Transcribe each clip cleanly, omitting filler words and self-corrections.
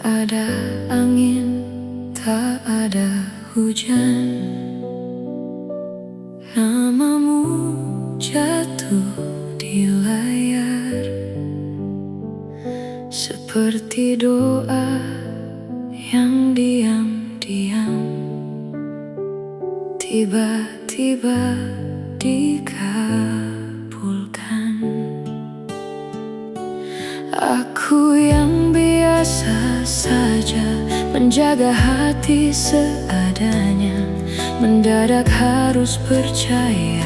ada angin, tak ada hujan. Namamu jatuh di layar, seperti doa yang diam-diam tiba-tiba dikabulkan. Aku yang biasa saja menjaga hati seadanya, mendadak harus percaya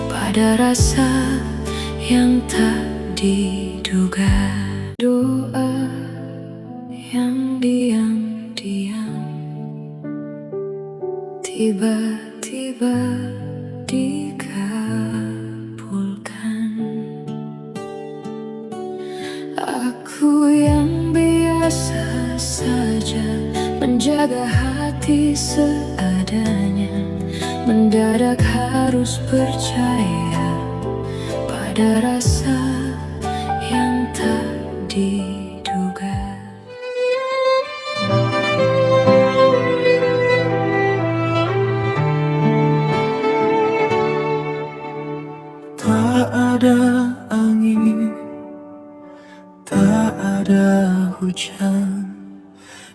pada rasa yang tak diduga. Doa yang diam-diam tiba-tiba dikabulkan. Aku yang biasa saja menjaga hati seadanya, mendadak harus percaya pada rasa yang tak diduga. Tak ada angin, tak ada hujan,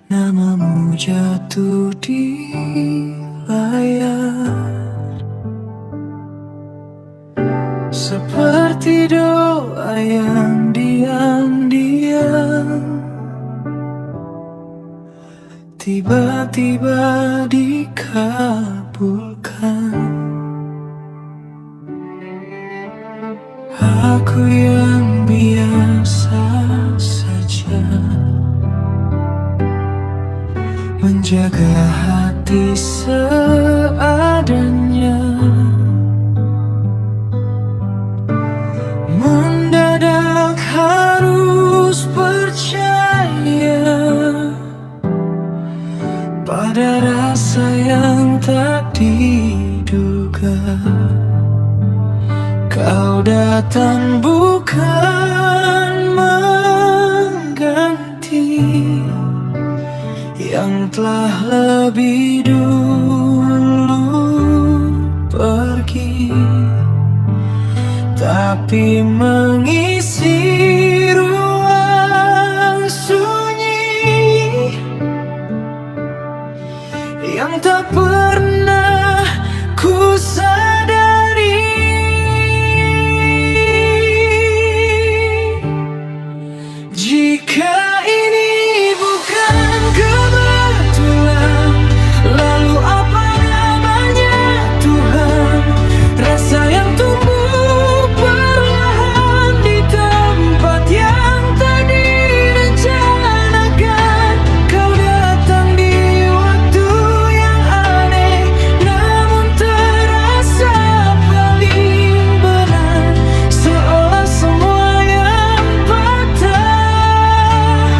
namamu jatuh di layar, seperti doa yang diam-diam tiba-tiba dikabulkan. Aku yang biasa saja menjaga hati seadanya, mendadak harus percaya pada rasa yang tak diduga. Kau datang bukan mengganti yang telah lebih dulu pergi, tapi mengisi ruang sunyi yang tak pernah ku sadari. Jika ini bukan kebetulan, lalu apa namanya Tuhan? Rasa yang tumbuh perlahan di tempat yang tak direncanakan. Kau datang di waktu yang aneh, namun terasa paling benar, seolah semua yang patah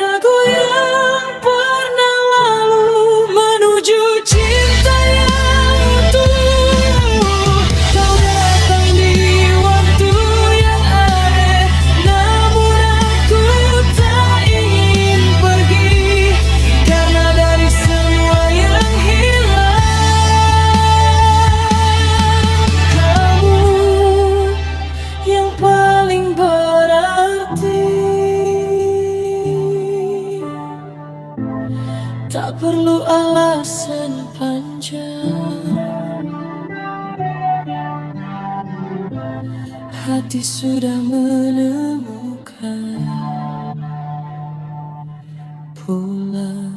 lagu yang pernah lalu menuju cinta yang utuh. Kau datang di waktu yang aneh, namun aku tak ingin pergi, karena dari semua yang hilang, kamu yang paling berarti. Tak perlu alasan panjang, hati sudah menemukan pulang.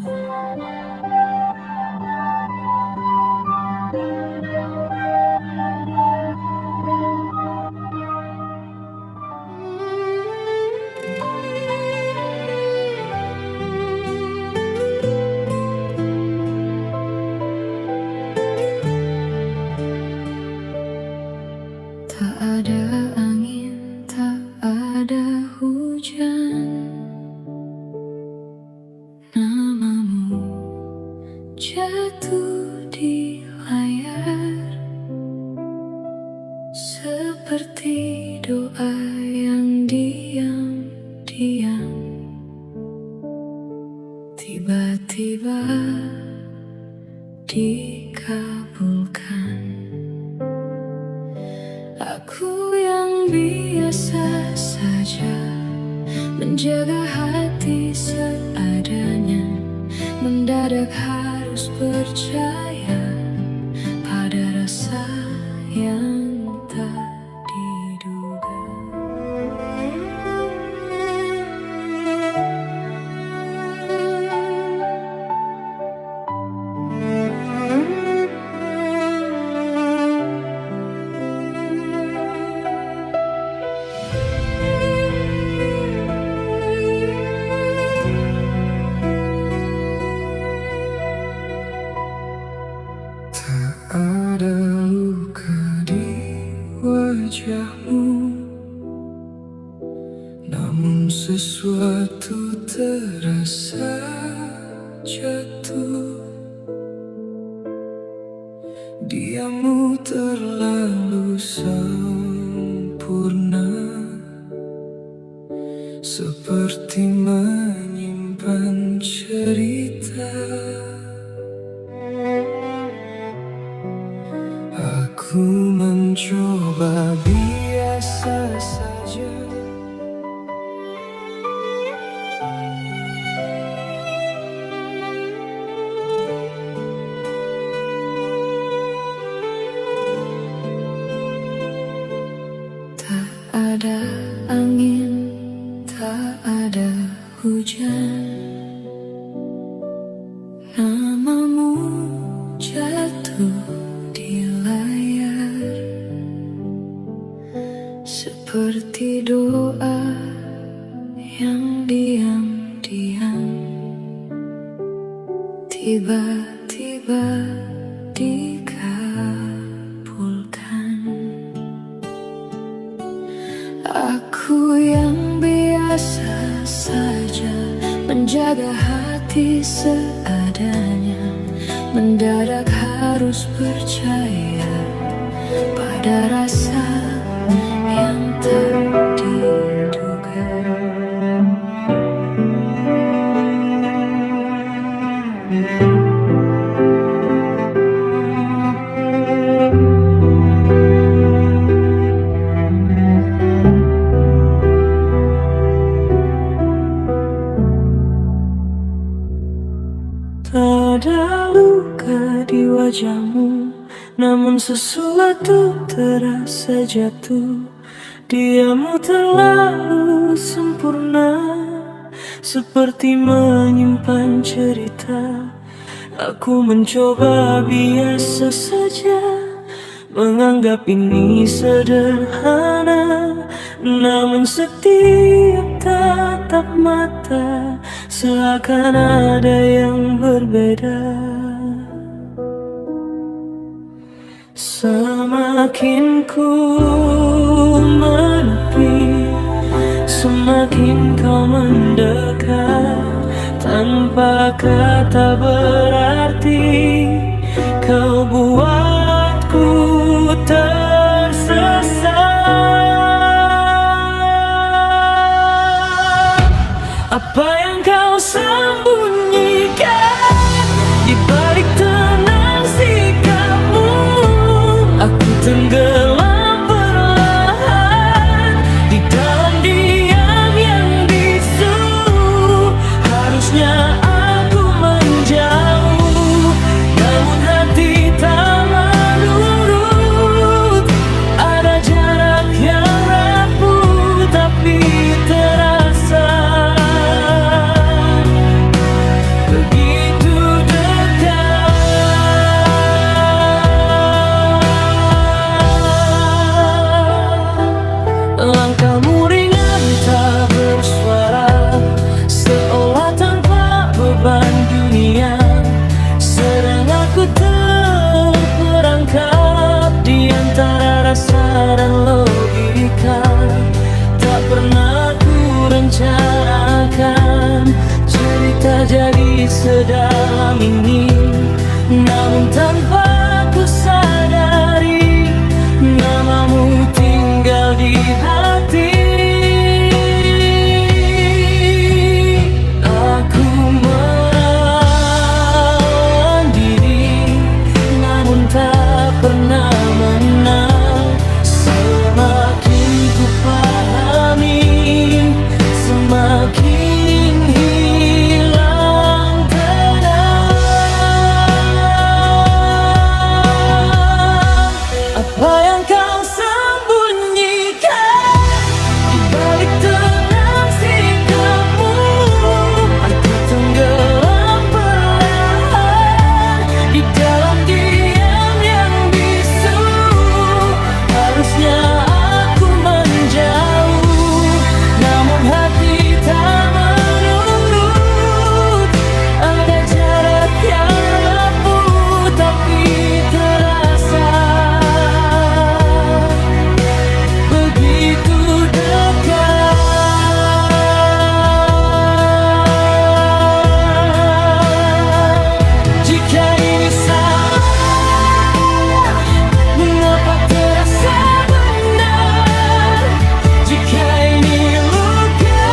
Tak ada angin, tak ada hujan, namamu jatuh di layar, seperti doa yang diam-diam tiba-tiba dikabulkan. Aku yang biasa saja menjaga hati seadanya, mendadak harus percaya pada rasa yang tak diduga. Ada luka di wajahmu, namun sesuatu terasa jatuh. Diammu terlalu sempurna, seperti menyimpan cerita. Aku mencoba biasa saja, Tak ada angin, tak ada hujan, namamu jatuh di layar, seperti doa yang diam-diam tiba-tiba dikabulkan. Aku yang biasa saja menjaga hati seadanya, mendadak harus percaya pada rasa yang tak diduga. tak ada luka di wajahmu, namun sesuatu terasa jatuh. Diammu terlalu sempurna, seperti menyimpan cerita. Aku mencoba biasa saja, menganggap ini sederhana, namun setiap tatap mata seakan ada yang berbeda. Semakin ku menepi, semakin kau mendekat. tanpa kata berarti. Kau buatku tersesat. Apa yang kau sembunyikan di balik tenang sikapmu? Aku tenggelam perlahan di dalam diam yang bisu. Harusnya aku menjauh, namun hati tak menurut. Ada jarak yang rapuh tapi terasa begitu dekat. Langkahmu ringan tak bersuara, seolah tanpa beban dunia. Sedang aku terperangkap di antara rasa dan logika. Tak pernah ku rencanakan cerita jadi sedalam ini, namun tanpa ku sadari namamu tinggal di hati. Aku menahan diri, namun tak pernah menang. Semakin ku pahami, semakin hilang tenang. Apa yang kau sembunyikan di balik tenang sikapmu? Aku tenggelam perlahan di dalam diam yang bisu. Harusnya aku menjauh, namun hati tak menurut. Ada jarak yang rapuh tapi terasa begitu dekat. Jika ini salah, mengapa terasa benar? Jika ini luka,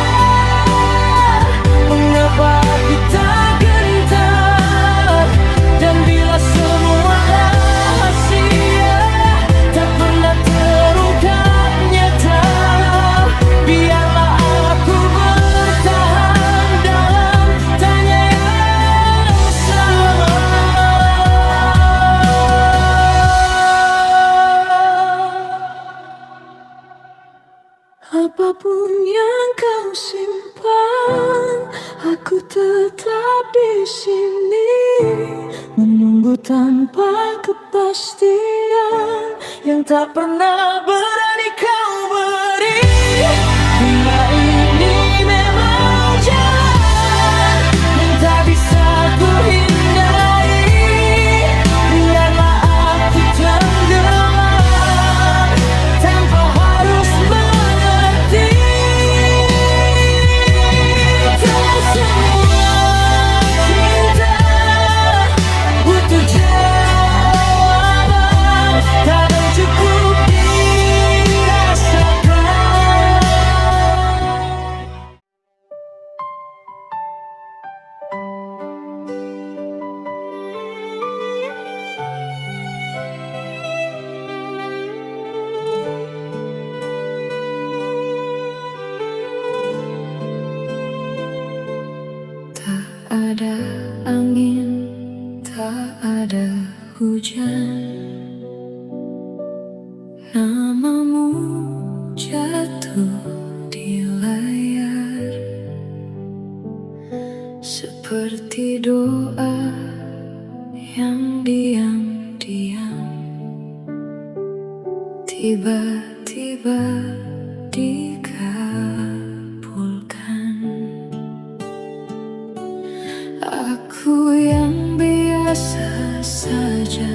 mengapa aku tak gentar? Dan bila semua rahasia tak pernah terungkap nyata, biarlah aku bertahan dalam tanya yang sama. Apapun yang kau simpan, aku tetap di sini menunggu tanpa kepastian yang tak pernah berani kau beri. Bila ini memang jalan yang tak bisa ku hindari, biarlah aku tenggelam tanpa harus mengerti. Tak semua cinta butuh jawaban, kadang cukup dirasakan. Tak ada angin, tak ada hujan, namamu jatuh di layar seperti doa yang diam-diam tiba-tiba dikabulkan. Aku yang biasa saja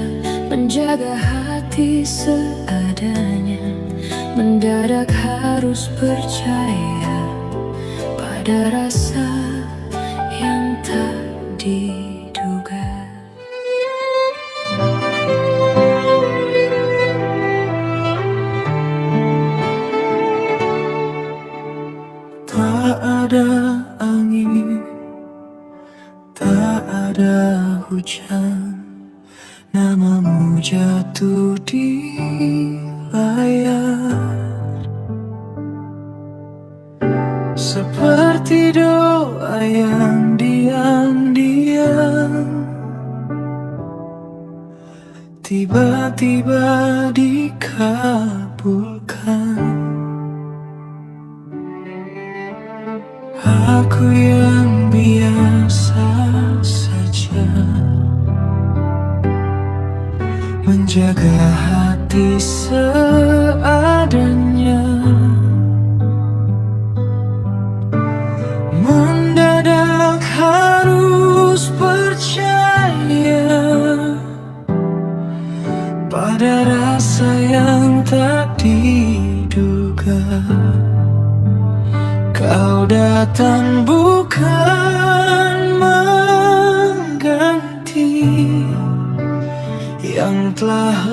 menjaga hati seadanya, mendadak harus percaya pada rasa yang tak diduga. Tak ada angin, tak ada hujan, namamu jatuh di layar. Seperti doa yang diam-diam tiba-tiba dikabulkan. Aku yang biasa saja menjaga hati seadanya, mendadak harus percaya pada rasa yang tak diduga. Kau datang bukan mengganti yang telah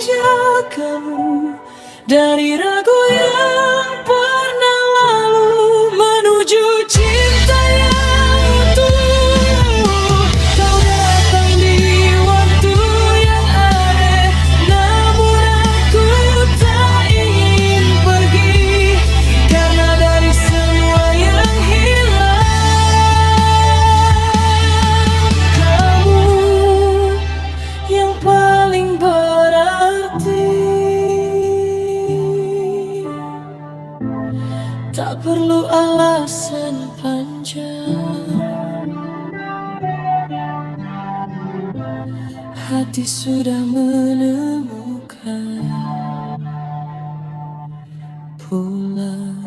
menjagamu dari ragu yang pernah lalu menuju cinta yang utuh. Kau datang di waktu yang ada, namun aku tak ingin pergi, karena dari semua yang hilang, kamu yang paling berarti. Tak perlu alasan panjang, hati sudah menemukan pulang.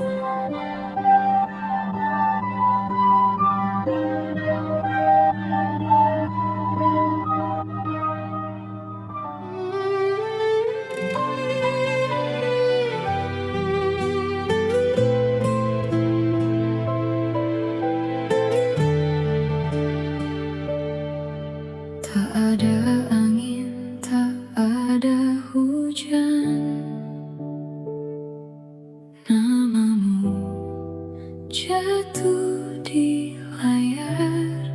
Tak ada angin, tak ada hujan, namamu jatuh di layar,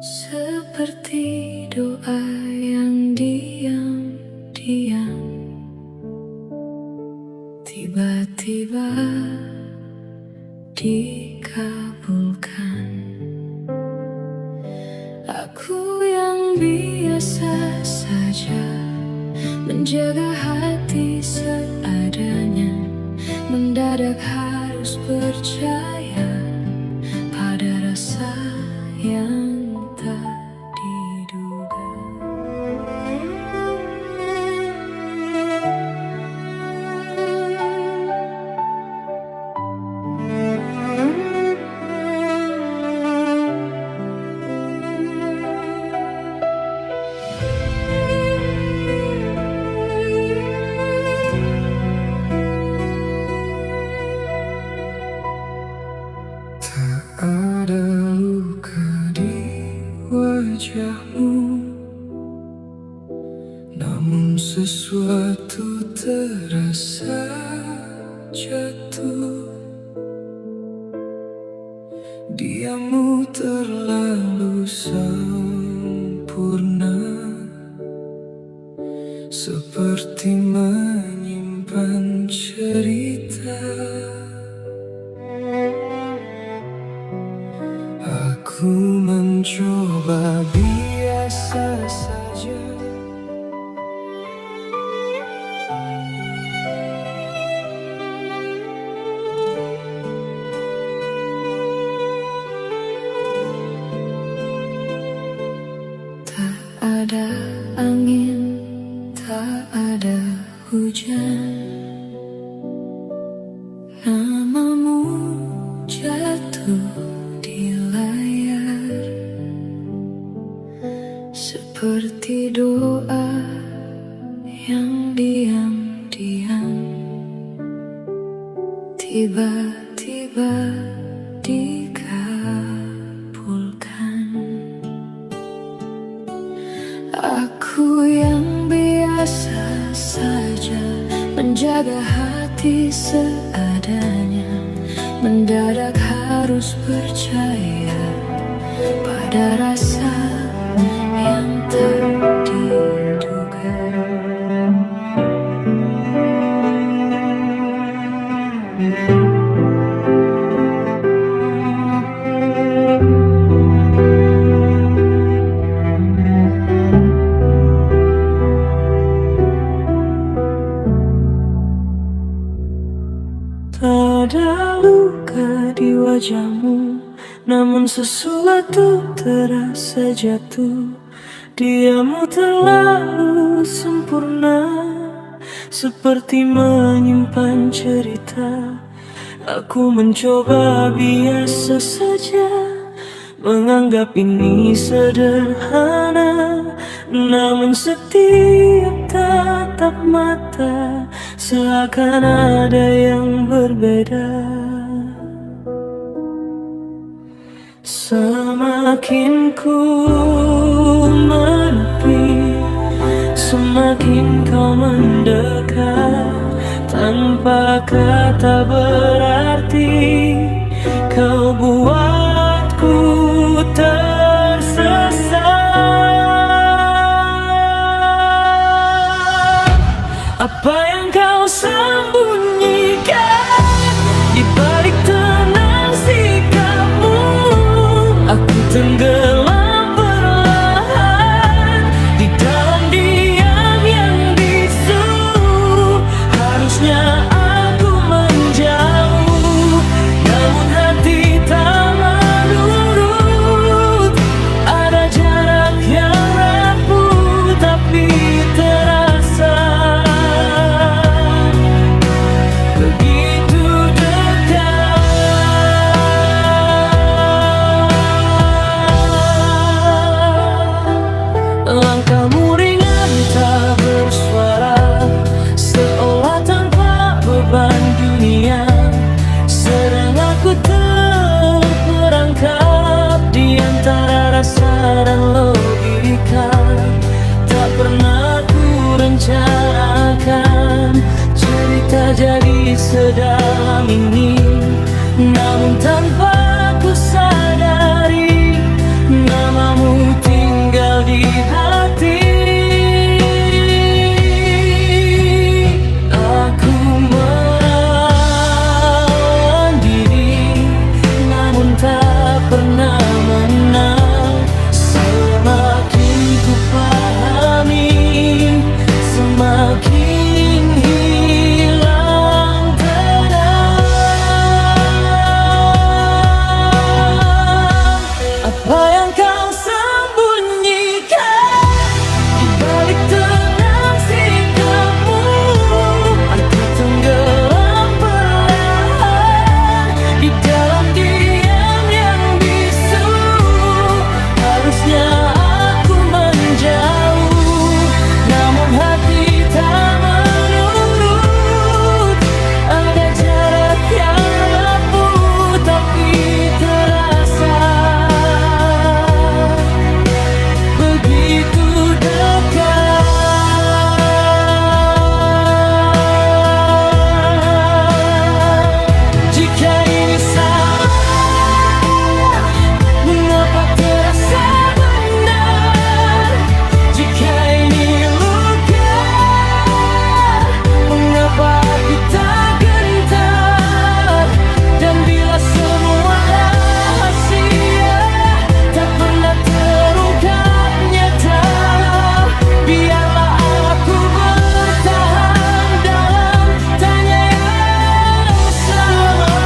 seperti doa yang diam-diam tiba-tiba dikabulkan. Aku yang biasa saja menjaga hati seadanya, mendadak harus percaya pada rasa yang tak diduga. Ada luka di wajahmu, namun sesuatu terasa jatuh. Diammu terlalu sempurna, seperti menyimpan cerita. Aku mencoba biasa saja, Tak ada angin, tak ada hujan, namamu jatuh di layar, seperti doa yang diam-diam tiba-tiba dikabulkan. Aku yang biasa saja menjaga hati seadanya, mendadak harus percaya pada rasa yang tak diduga. tak ada luka di wajahmu, namun sesuatu terasa jatuh. Diammu terlalu sempurna, seperti menyimpan cerita. Aku mencoba biasa saja, menganggap ini sederhana, namun setiap tatap mata seakan ada yang berbeda. Semakin ku menepi, semakin kau mendekat. Tanpa kata berarti kau buatku tersesat. Apa yang kau sembunyikan di balik tenang sikapmu? Aku tenggelam perlahan di dalam diam yang bisu. Harusnya aku menjauh, namun hati tak menurut. Ada jarak yang rapuh tapi terasa begitu dekat. Langkahmu ringan tak bersuara, seolah tanpa beban dunia. Sedang aku terperangkap di antara rasa dan logika. Tak pernah ku rencanakan cerita jadi sedalam ini, namun tanpa ku sadari namamu tinggal di hati. Aku melawan diri, namun tak pernah menang. Semakin ku pahami, semakin hilang tenang. Apa yang kau sembunyikan di balik tenang sikapmu? Aku tenggelam perlahan di dalam diam yang bisu. Harusnya aku menjauh, namun hati tak menurut. Ada jarak yang rapuh tapi terasa begitu dekat. Jika ini salah, mengapa terasa benar? Jika ini luka, mengapa aku tak gentar? Dan bila semua rahasia tak pernah terungkap nyata, biarlah aku bertahan dalam tanya yang sama.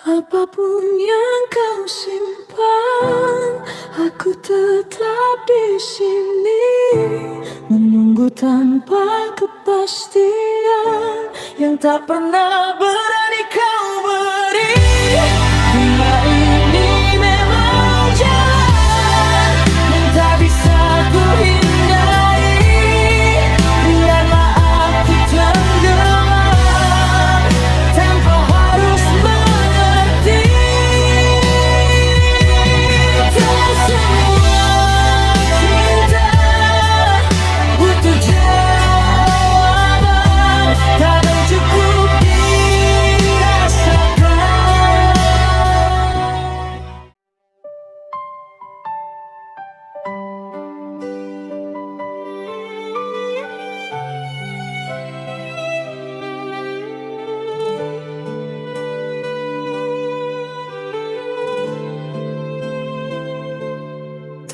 Apapun yang kau simpan, aku tetap di sini menunggu tanpa kepastian yang tak pernah berani kau beri. Bila ini memang jalan yang tak bisa ku hindari, biarlah aku tenggelam tanpa harus mengerti. Tak semua cinta butuh jawaban, kadang cukup dirasakan.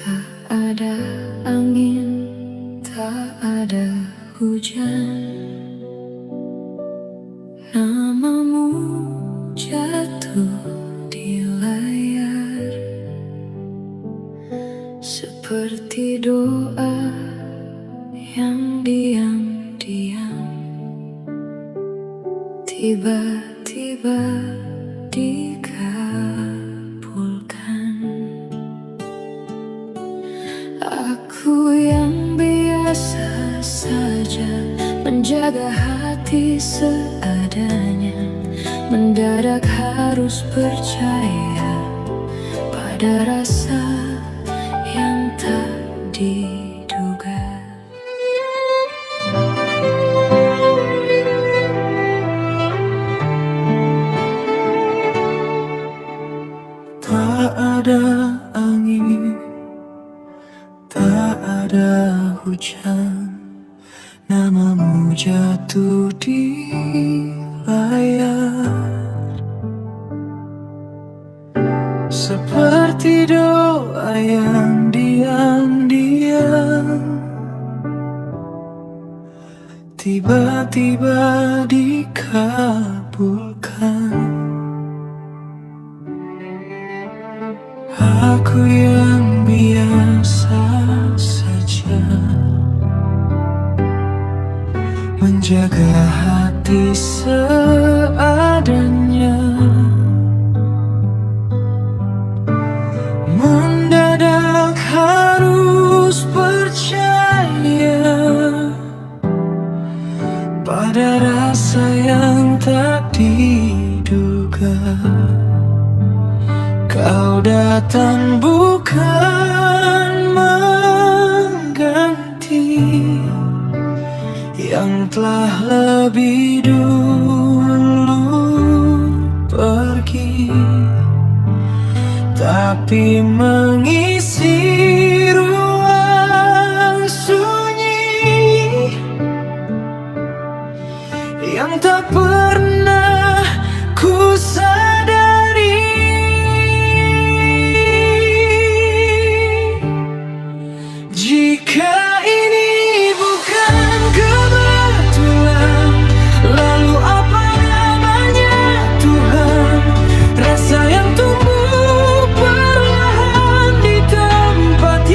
Tak ada angin, tak ada hujan, namamu jatuh di layar seperti doa yang diam-diam tiba-tiba dikabulkan. Aku yang biasa saja menjaga hati seadanya, mendadak harus percaya Ada rasa yang tak diduga. Tak ada angin, tak ada hujan, namamu jatuh di layar. Seperti doa yang diam-diam tiba-tiba dikabulkan. Aku yang biasa saja menjaga hati seadanya. Mendadak harus percaya pada rasa yang tak diduga. Kau datang bukan mengganti yang telah lebih dulu pergi, tapi mengisi ruang sunyi yang tak pernah ku sadari. Jika ini bukan kebetulan, lalu apa namanya Tuhan? Rasa yang tumbuh perlahan di tempat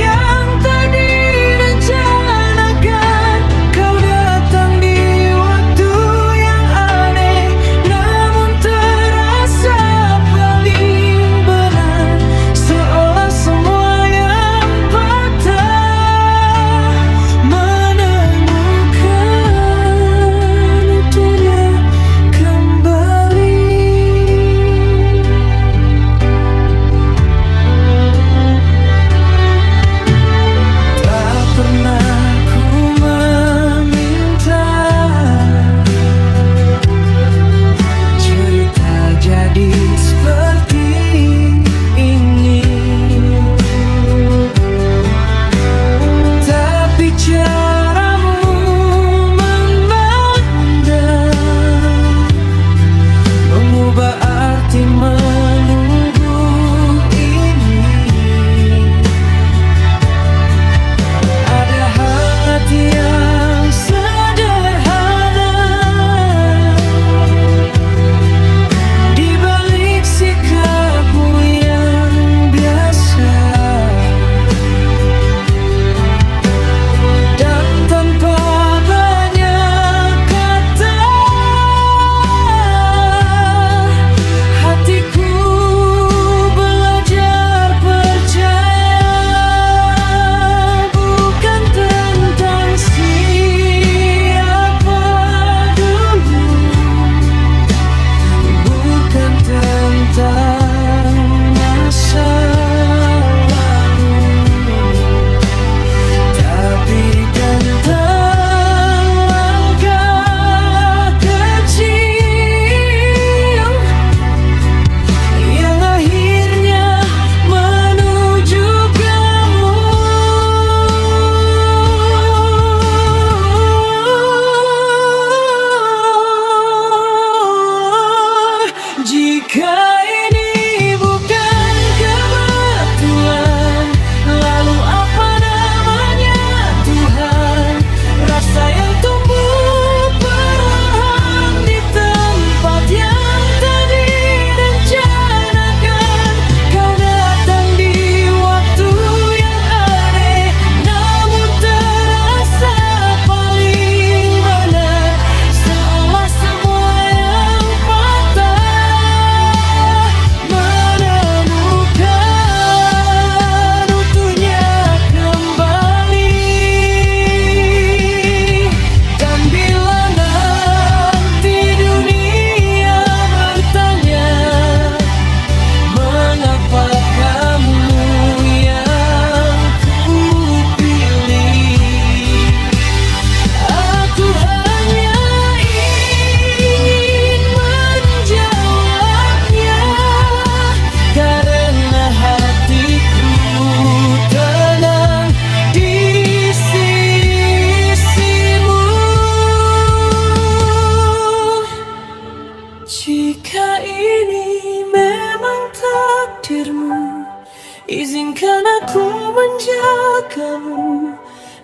Izinkan aku menjagamu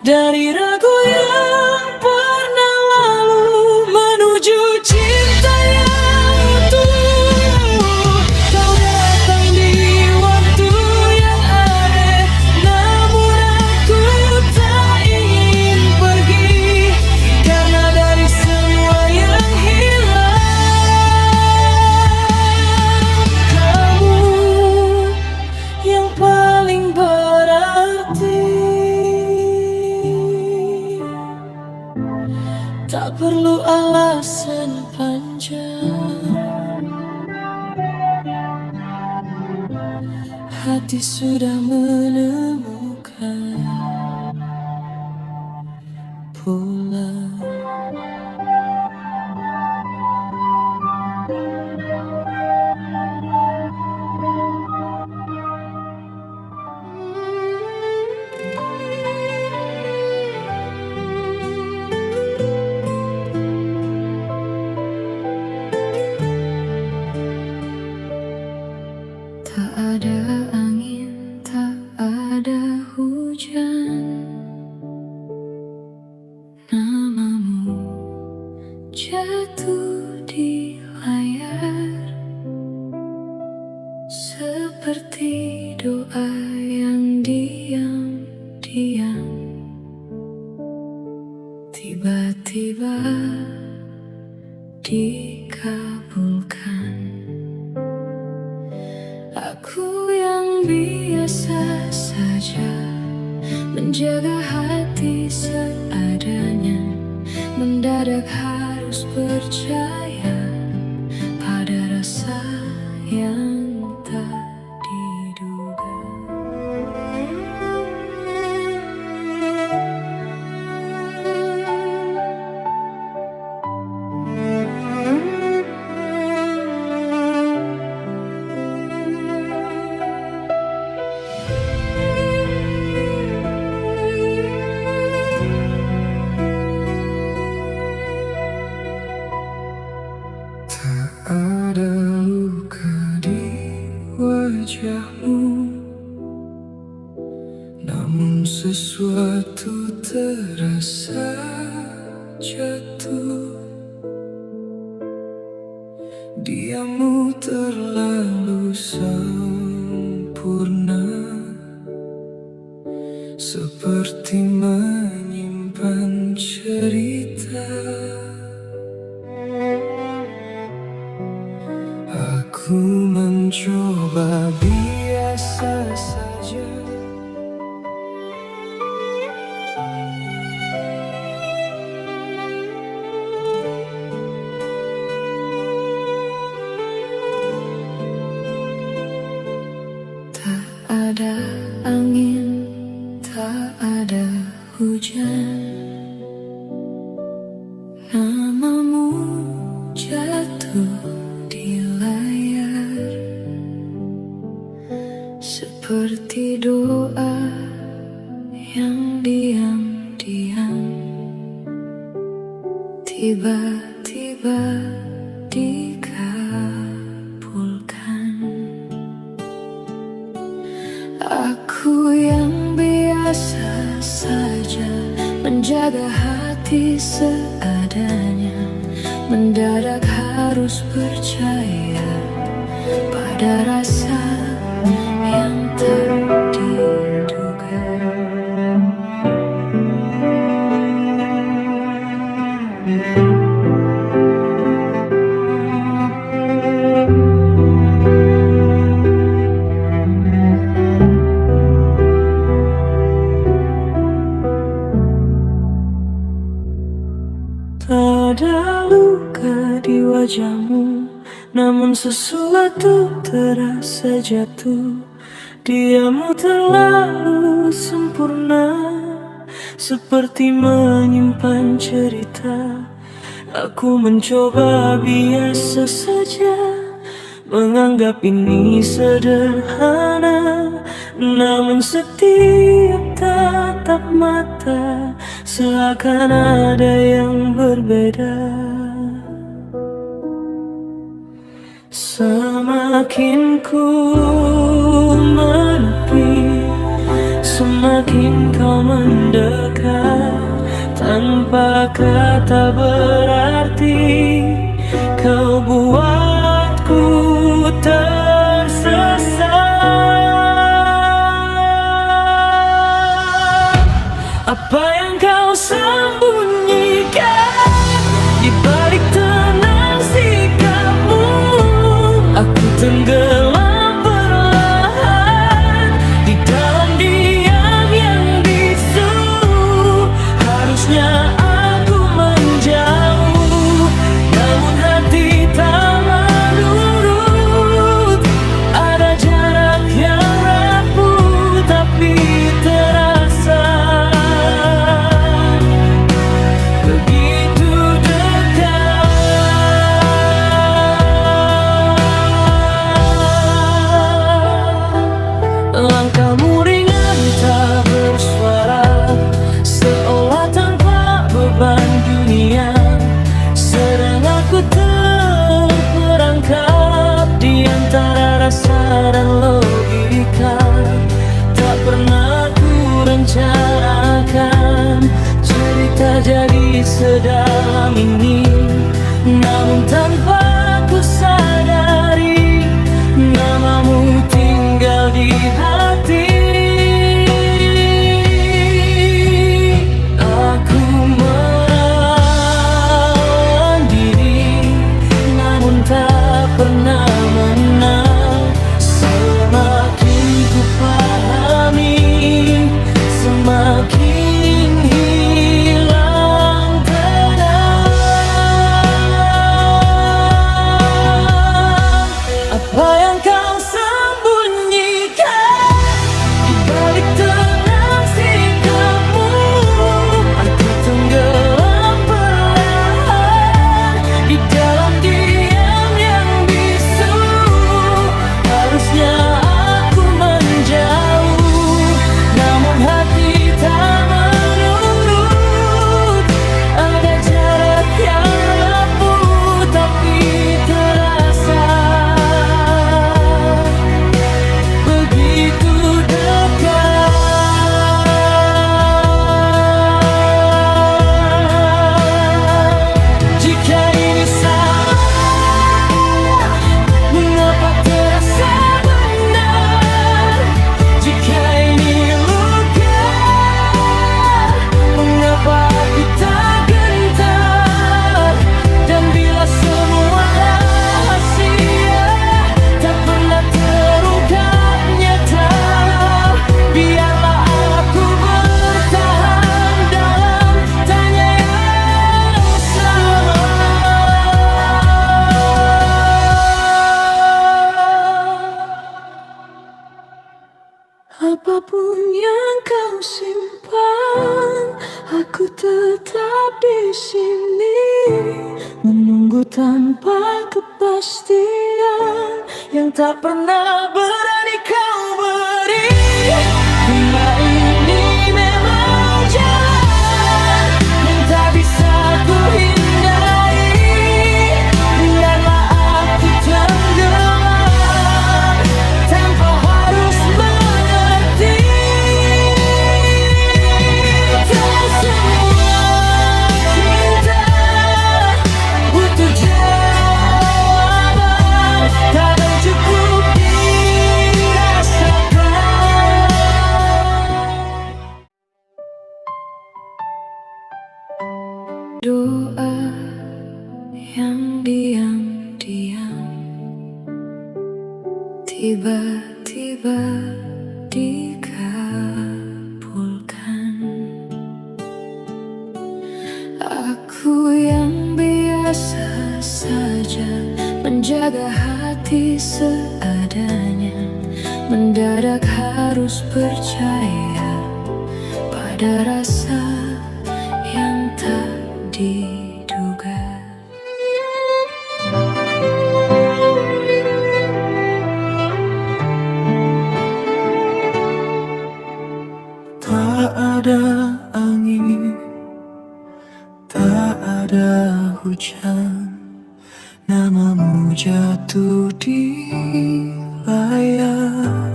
dari ragu yang pernah lalu, menuju cinta yang utuh. Kau datang di waktu yang aneh, namun aku tak ingin pergi, karena dari semua yang hilang, kamu yang paling berarti. Tak perlu alasan panjang, hati sudah menemukan pulang. Tak ada angin, tak ada hujan, namamu jatuh di layar, seperti doa yang diam-diam tiba-tiba dikabulkan. Aku yang biasa saja menjaga hati seadanya, mendadak harus percaya pada rasa yang tak diduga. Ada luka di wajahmu, namun sesuatu terasa jatuh. Diammu terlalu sempurna, seperti menyimpan cerita. Aku mencoba biasa saja, Tak ada angin, tak ada hujan, namamu jatuh di layar, seperti doa yang diam-diam tiba-tiba dikabulkan. Aku yang biasa saja menjaga hati seadanya, mendadak harus percaya pada rasa yang tak diduga. tak ada luka di wajahmu, namun sesuatu terasa jatuh. Diammu terlalu sempurna, seperti menyimpan cerita. Aku mencoba biasa saja, menganggap ini sederhana, namun setiap tatap mata seakan ada yang berbeda. Semakin ku menepi, Apa kata berarti kau buatku tersesat? Apa yang kau sembunyikan di balik tenang sikapmu? Aku tenggelam perlahan di dalam diam yang bisu. Harusnya aku menjauh, namun hati tak menurut. Ada jarak yang rapuh tapi terasa begitu dekat. Langkahmu ringan tak bersuara, seolah tanpa beban dunia. Sedang aku terperangkap di antara rasa dan logika. Tak pernah ku rencanakan cerita jadi sedalam ini, namun tanpa ku sadari namamu tinggal di hati. Aku melawan diri, namun tak pernah menang. Semakin ku pahami, semakin hilang tenang. Apa yang kau sembunyikan di balik tenang sikapmu? Aku tenggelam perlahan di dalam diam yang bisu. Harusnya aku menjauh, namun hati tak menurut. Ada jarak yang rapuh tapi terasa begitu dekat. Jika ini salah, mengapa terasa benar? Jika ini luka, mengapa aku tak gentar? Dan bila semua rahasia tak pernah terungkap nyata, biarlah aku bertahan dalam tanya yang sama. Apapun yang kau simpan, aku tetap di sini menunggu tanpa kepastian yang tak pernah berani kau beri. Dunia ini memang jalan yang tak bisa ku hindari. Biarlah aku tenggelam tanpa harus mengerti. Tak semua cinta butuh jawaban, kadang cukup dirasakan. Doa yang diam-diam tiba-tiba dikabulkan. Aku yang biasa saja menjaga hati seadanya, mendadak harus percaya pada rasa yang tak diduga. Tak ada angin, tak ada hujan, namamu jatuh di layar.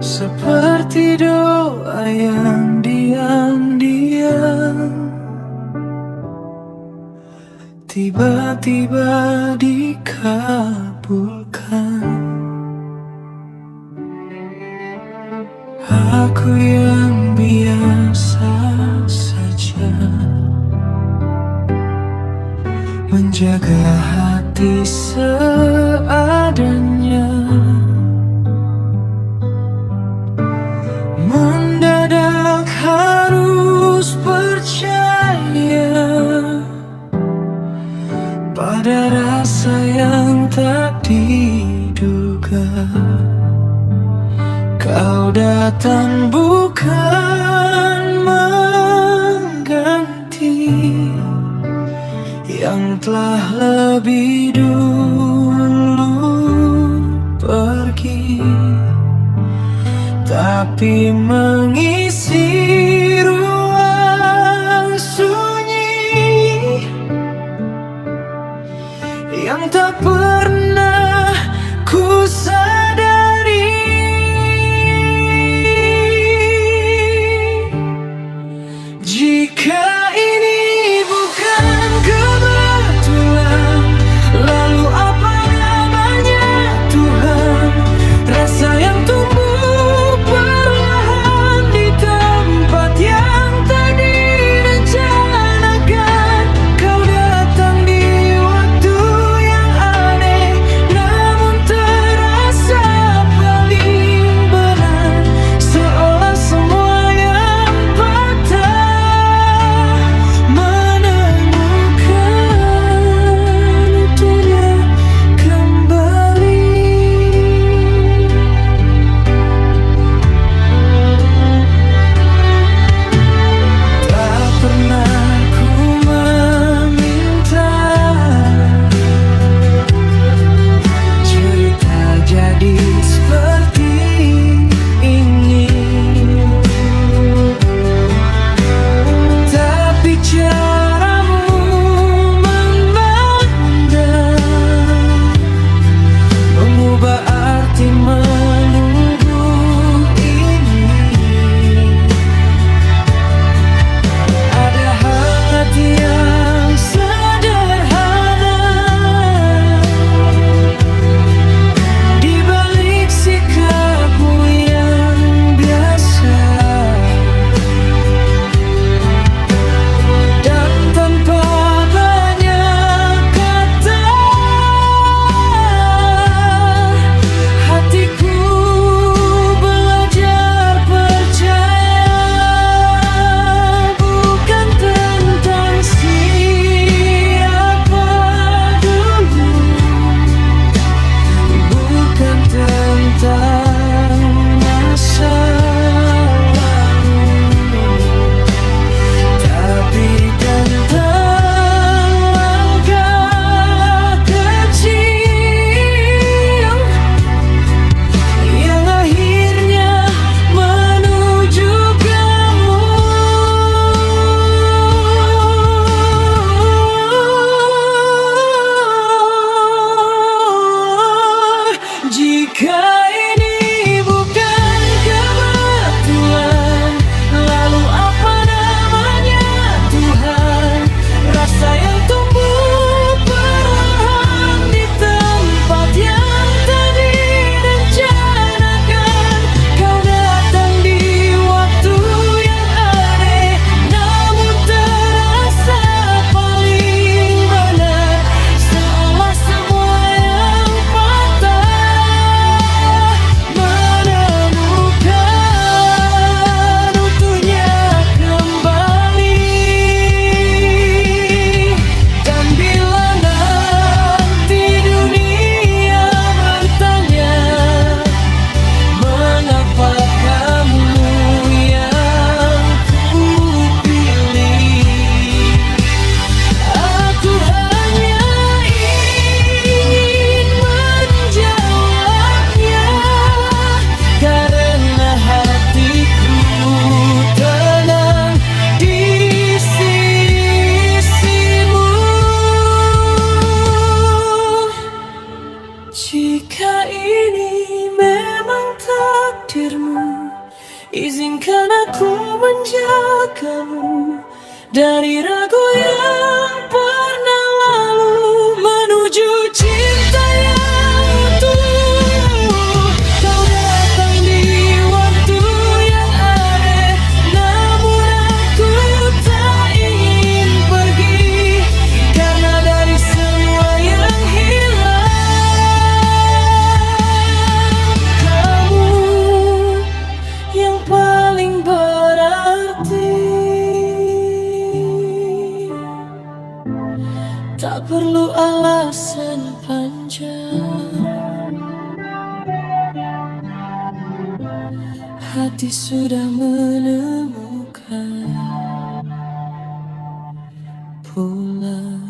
Seperti doa yang di yang diam tiba-tiba dikabulkan. Aku yang biasa saja menjaga hati seadanya, mendadak harus percaya pada rasa yang tak diduga. Kau datang bukan mengganti yang telah lebih dulu pergi, tapi mengisi ruang sunyi yang tak pernah ku sadari. Jika ini bukan kebetulan, lalu apa namanya Tuhan? Rasa yang tumbuh perlahan di tempat yang tak direncanakan. Kau datang di waktu yang aneh, namun terasa paling benar. Seolah semua yang patah Jika ini memang takdirmu, izinkan aku menjagamu dari ragu yang pernah lalu menuju cinta yang utuh. Kau datang di waktu yang aneh, namun aku tak ingin pergi, karena dari semua yang hilang, kamu yang paling berarti. Tak perlu alasan panjang, hati sudah menemukan pulang.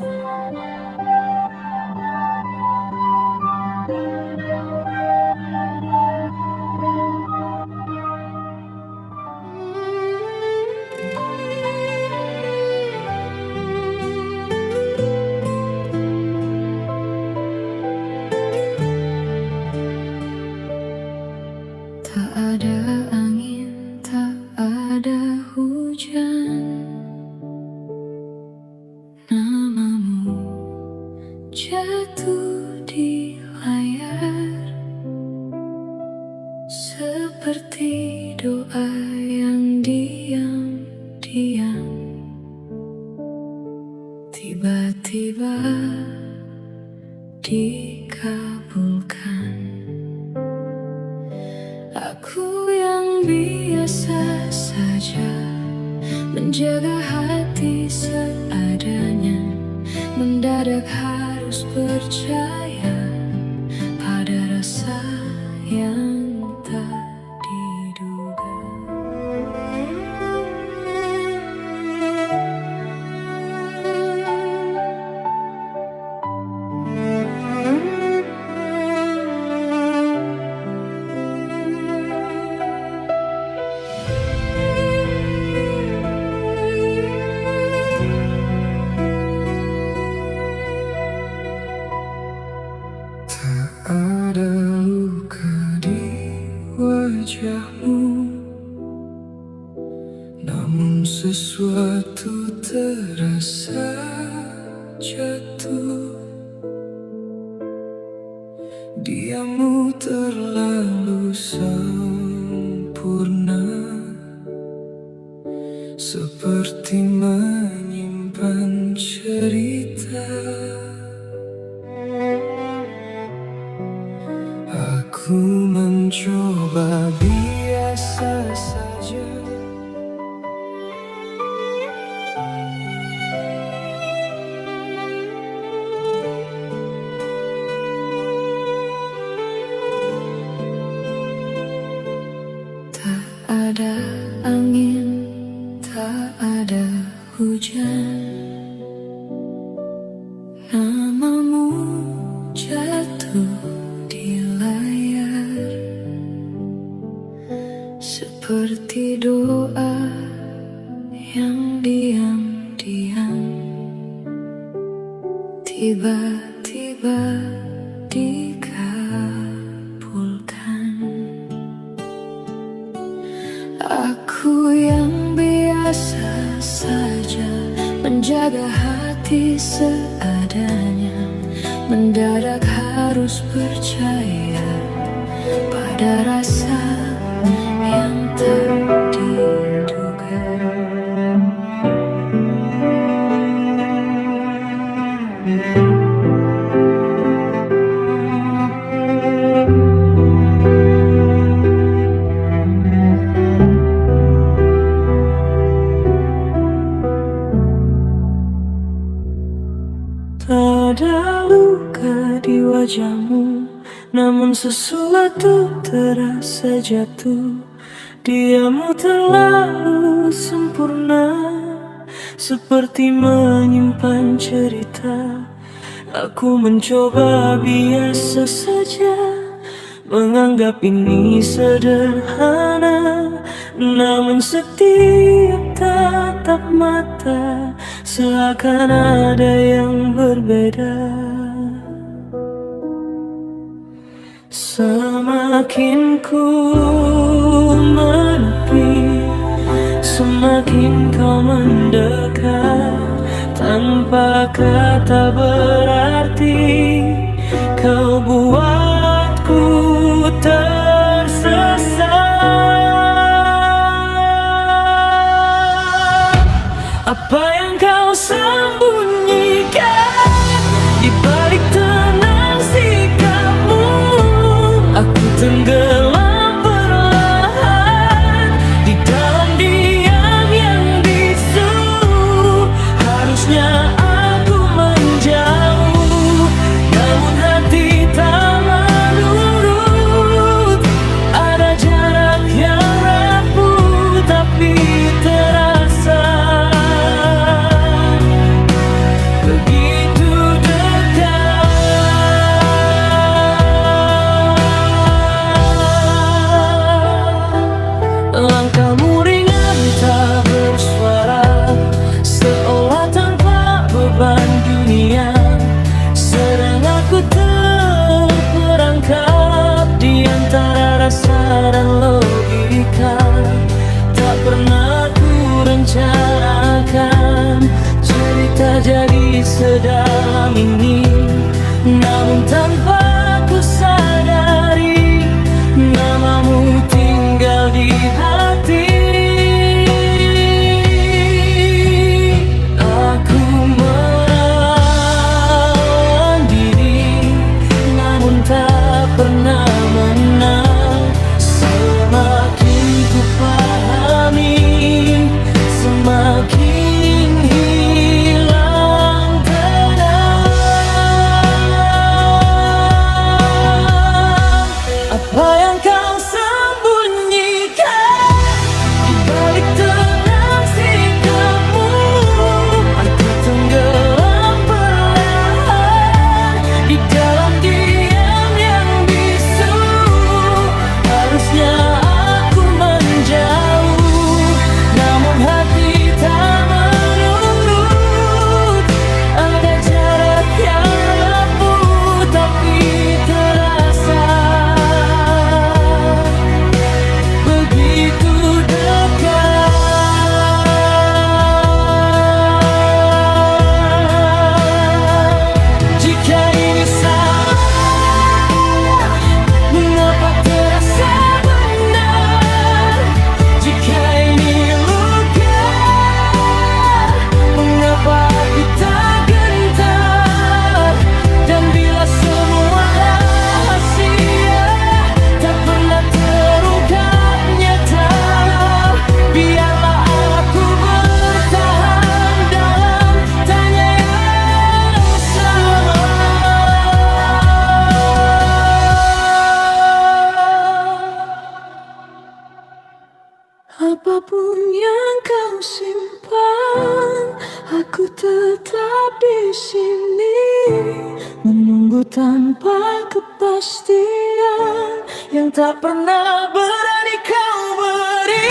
Tak ada angin, tak ada hujan, namamu jatuh di layar, seperti doa yang diam-diam tiba-tiba dikabulkan. Aku yang biasa saja menjaga hati seadanya, mendadak harus percaya pada rasa yang tak diduga. Ada luka di wajahmu, namun sesuatu terasa jatuh. Diammu terlalu sempurna, seperti menyimpan cerita. Aku mencoba biasa saja, Tak ada angin, tak ada hujan, namamu jatuh di layar, seperti doa yang diam-diam tiba-tiba dikabulkan. Aku yang biasa saja menjaga hati seadanya, mendadak harus percaya pada rasa yang tak diduga. tak ada luka di wajahmu, namun sesuatu terasa jatuh. Diammu terlalu sempurna, seperti menyimpan cerita. Aku mencoba biasa saja, menganggap ini sederhana, namun setiap tatap mata seakan ada yang berbeda. Semakin ku menepi, Semakin kau mendekat, tanpa kata berarti, kau buatku tersesat. Apa yang kau sembunyikan di balik tenang sikapmu? Aku tenggelam perlahan di dalam diam yang bisu. Harusnya aku menjauh, namun hati tak menurut. Ada jarak yang rapuh tapi terasa begitu dekat. Langkahmu ringan tak bersuara, seolah tanpa beban dunia. Sedang aku terperangkap di antara rasa dan logika. Tak pernah ku rencanakan cerita jadi sedalam ini, namun tanpa ku sadari namamu tinggal di hati. Aku melawan diri, namun tak pernah menang. Semakin ku pahami, semakin hilang tenang. Apa yang kau sembunyikan di balik tenang sikapmu? Aku tenggelam perlahan di dalam diam yang bisu. Harusnya aku menjauh, namun hati tak menurut. Ada jarak yang rapuh tapi terasa begitu dekat. Jika ini salah, mengapa terasa benar? Jika ini luka, mengapa aku tak gentar? Dan bila semua rahasia tak pernah terungkap nyata, biarlah aku bertahan dalam tanya yang sama. Apapun yang kau simpan, aku tetap di sini, menunggu tanpa kepastian yang tak pernah berani kau beri.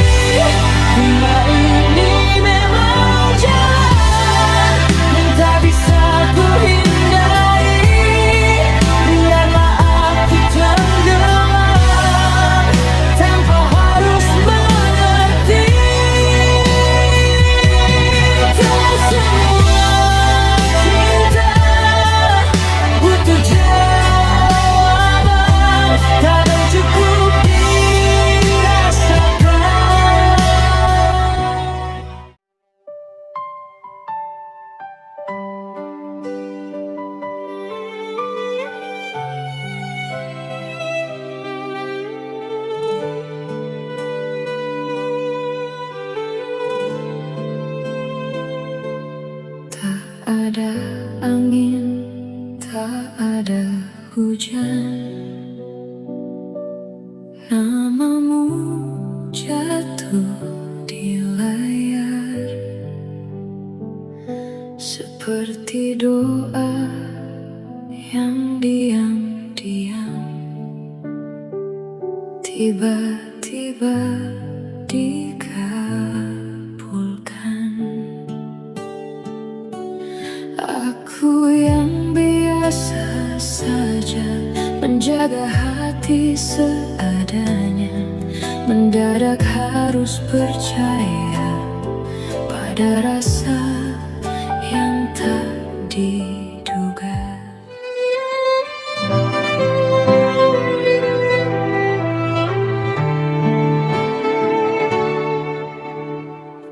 Bila ini memang jalan yang tak bisa ku hindari, biarlah aku tenggelam tanpa harus mengerti. Tak semua cinta butuh jawaban, kadang cukup dirasakan. Tak ada angin, tak ada hujan, namamu jatuh di layar seperti doa yang diam-diam tiba-tiba dikabulkan. Aku yang biasa saja menjaga hati seadanya, mendadak harus percaya Ada rasa yang tak diduga.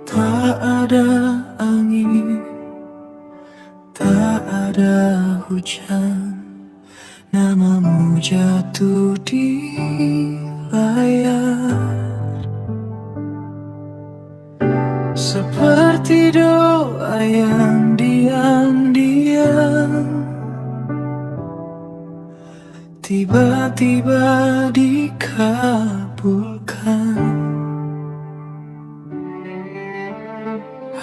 Tak ada angin, tak ada hujan, namamu jatuh di layar. Seperti doa yang diam-diam tiba-tiba dikabulkan.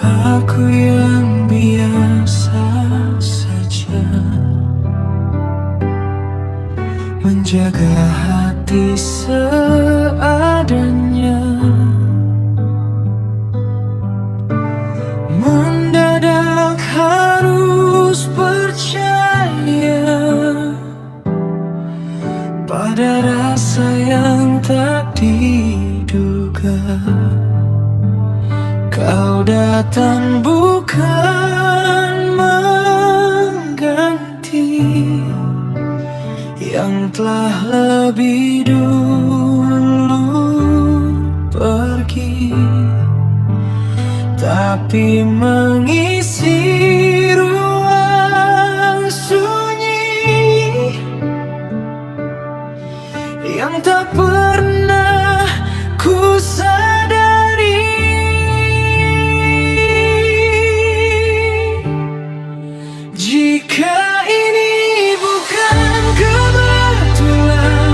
Aku yang biasa saja menjaga hati seadanya. Mendadak harus percaya pada rasa yang tak diduga. Kau datang bukan mengganti yang telah lebih dulu pergi, tapi mengisi ruang sunyi yang tak pernah ku sadari. Jika ini bukan kebetulan,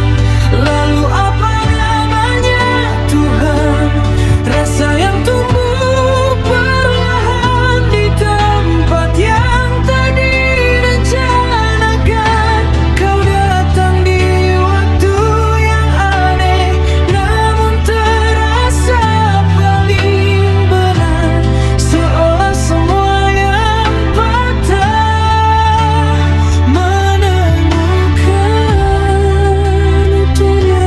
lalu apa namanya Tuhan? Rasa yang tumbuh perlahan di tempat yang tak direncanakan. Kau datang di waktu yang aneh, namun terasa paling benar. Seolah semua yang patah menemukan utuhnya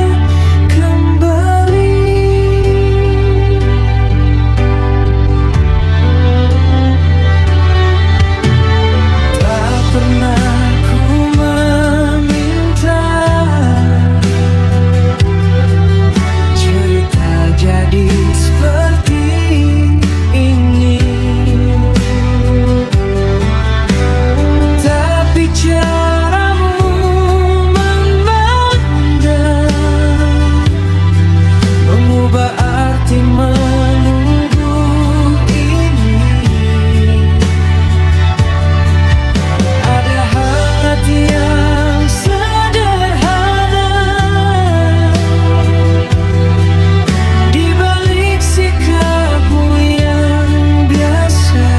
kembali. Tak pernah ku meminta cerita jadi seperti ini, tapi caramu memandang mengubah arti menunggu ini. Ada hati yang sederhana di balik sikapmu yang biasa,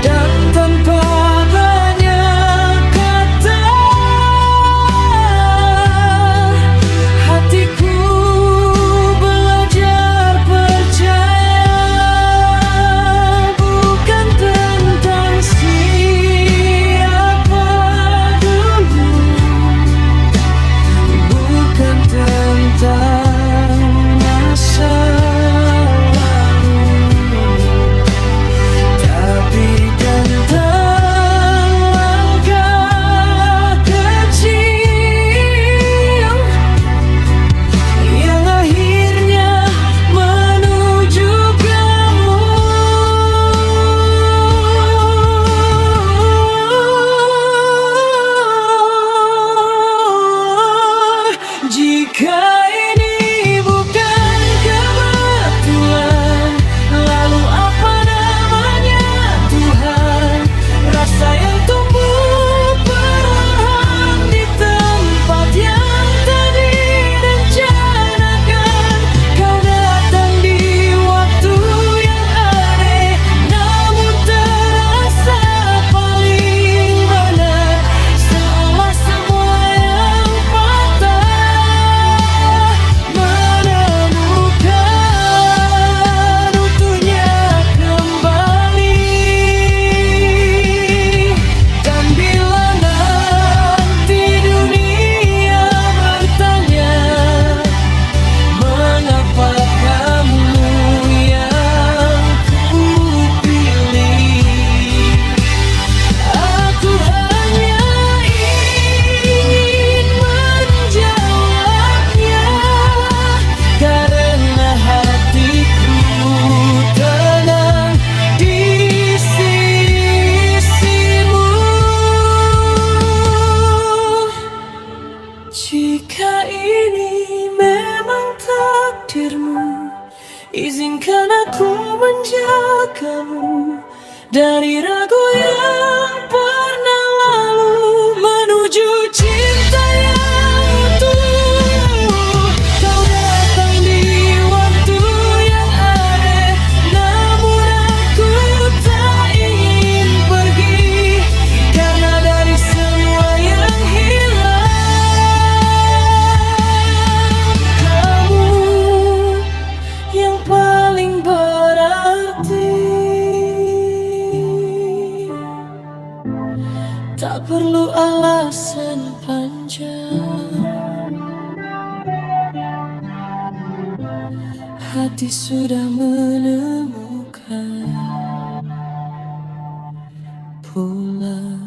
dan tanpa banyak kata hatiku belajar percaya. Bukan tentang siapa dulu, bukan tentang masa lalu, tapi tentang langkah kecil yang akhirnya menuju kamu. Jika ini bukan kebetulan, lalu apa namanya Tuhan? Rasa yang tumbuh perlahan di tempat yang tak direncanakan. Kau datang di waktu yang aneh, namun terasa paling benar. Seolah semua yang patah Izinkan aku menjagamu dari ragu yang pernah lalu, menuju cinta yang utuh. Kau datang di waktu yang aneh, namun aku tak ingin pergi, karena dari semua yang hilang, kamu yang paling berarti. Tak perlu alasan panjang, hati sudah menemukan pulang.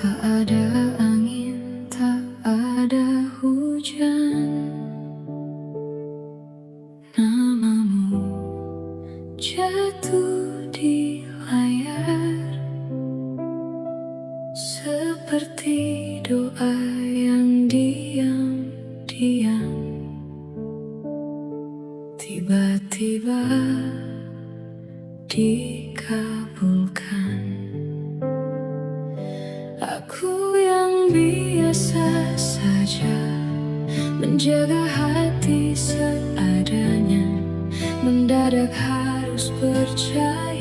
Tak ada angin, tak ada hujan, namamu jatuh di layar, seperti doa yang diam-diam tiba-tiba dikabulkan. Aku yang biasa saja menjaga hati seadanya, mendadak harus percaya